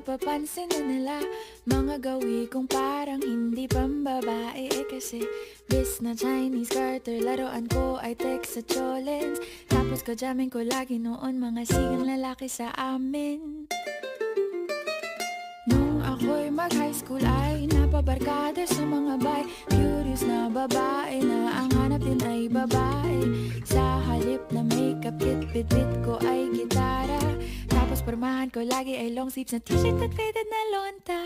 napapansin na nila mga gawi kong parang hindi pambabae. Kasi bis na Chinese Carter, laruan ko ay text sa cholens. Tapos kajamin ko lagi noon mga sigang lalaki sa amin. Nung ako'y mag-high school ay napabarkada sa mga bay. Curious na babae na ang hanap din ay babae. Sa halip na makeup kit, bit-bit ko ay gitara. Tapos pormahan ko lagi ay long sleeves na t-shirt at faded na lonta.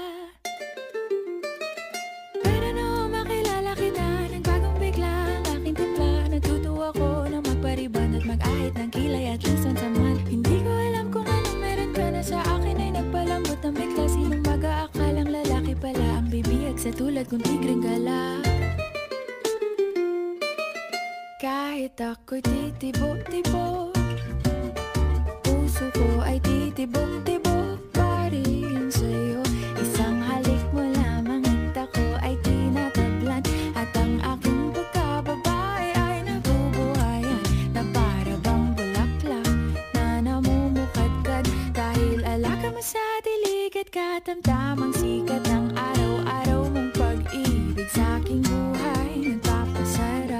Pero nung makilala kita, nagbagong bigla ang aking timpla. Natutuwa ko na magpariban at mag-ahit ng kilay at least once a month. Hindi ko alam kung anong meron ka na sa akin ay nagpalambot ng bigla. Sinong mag-aakalang lalaki pala ang bibihag sa tulad kong tigreng gala. Kahit ako'y titibok-tibok, puso ko ay titibok-tibok pa rin sa'yo. Isang halik mo lamang at ako ay tinatablan. At ang aking pagkababae ay nabubuhayan na para bang bulaklak na namumukadkad. Dahil alaka mo sa dilig at katamtamang sikat ng araw-araw mong pag-ibig sa aking buhay nagpapasarap.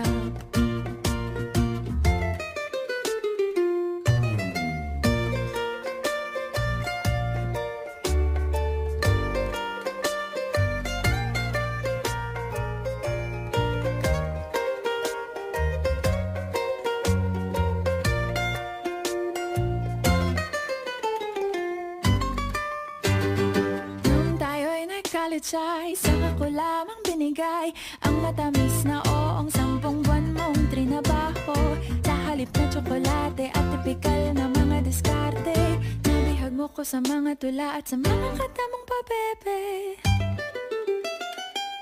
Ay saka ko lamang binigay ang matamis na oong 10 buwan mong trinabaho. Sa halip na tsokolate at tipikal na mga diskarte, nabihag mo ko sa mga tula at sa mga kanta mong pabebe.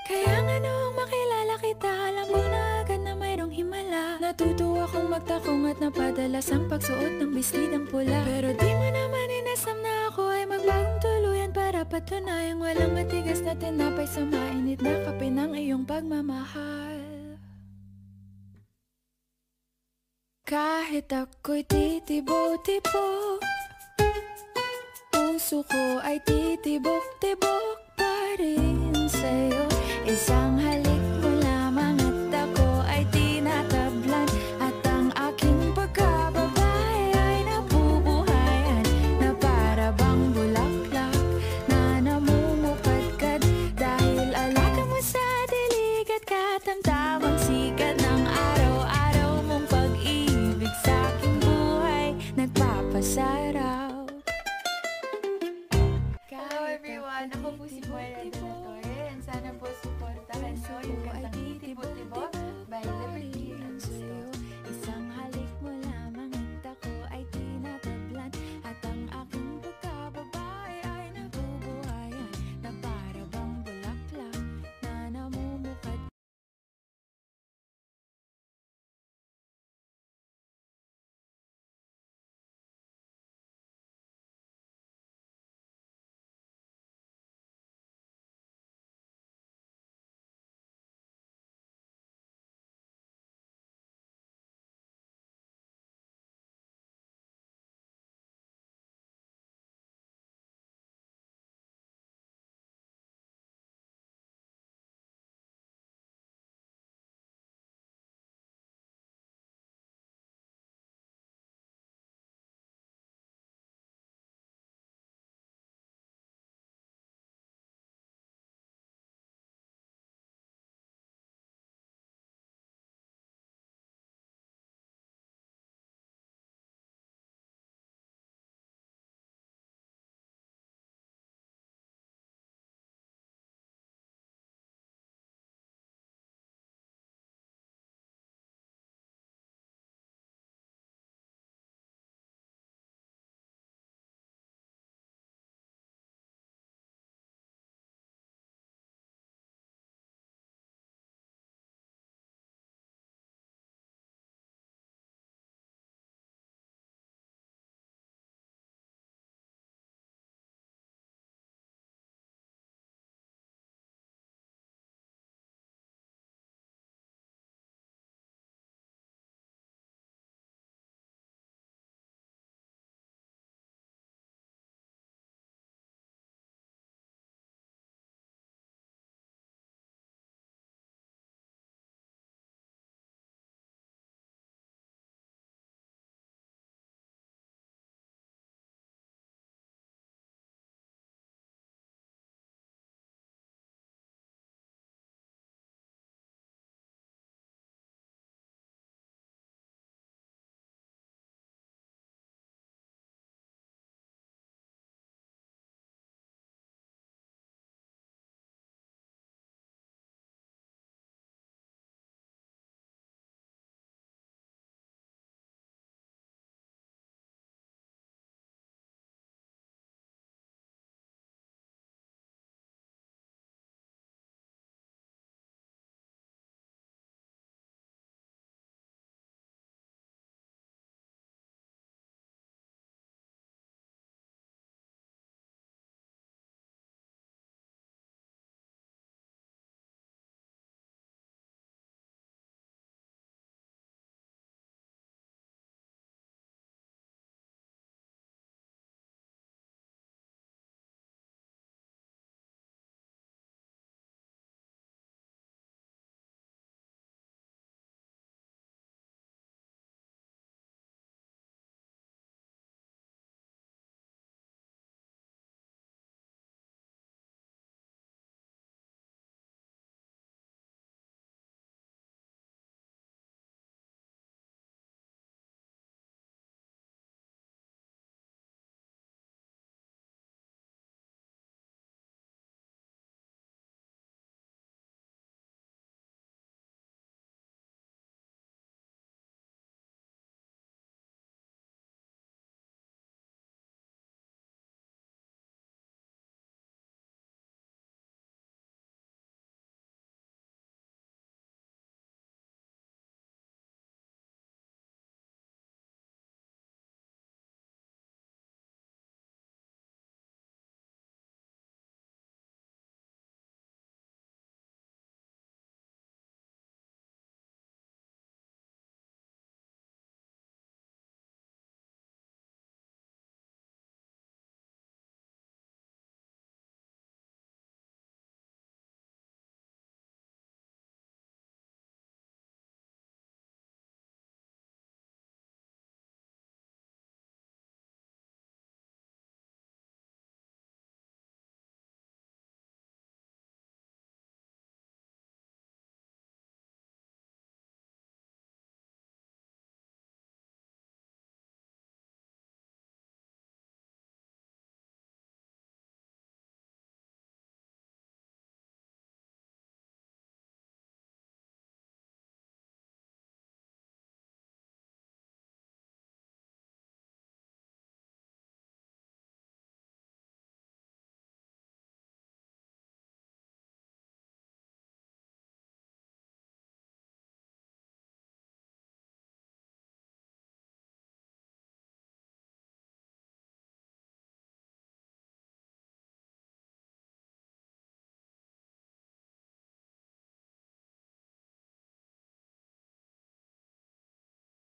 Kaya nga noong makilala kita, alam ko na agad na mayroong himala. Natutuwa kong magtakong at napadalas ang pagsuot ng bestidang pula. Pero di mo naman inasam na ako ay magbagong tuluyan para patunayang walang matigas na tinapay sa mainit na kape ng iyong pagmamahal. Kahit ako'y titibok-tibok, puso ko ay titibok-tibok pa rin sa'yo. Isang halik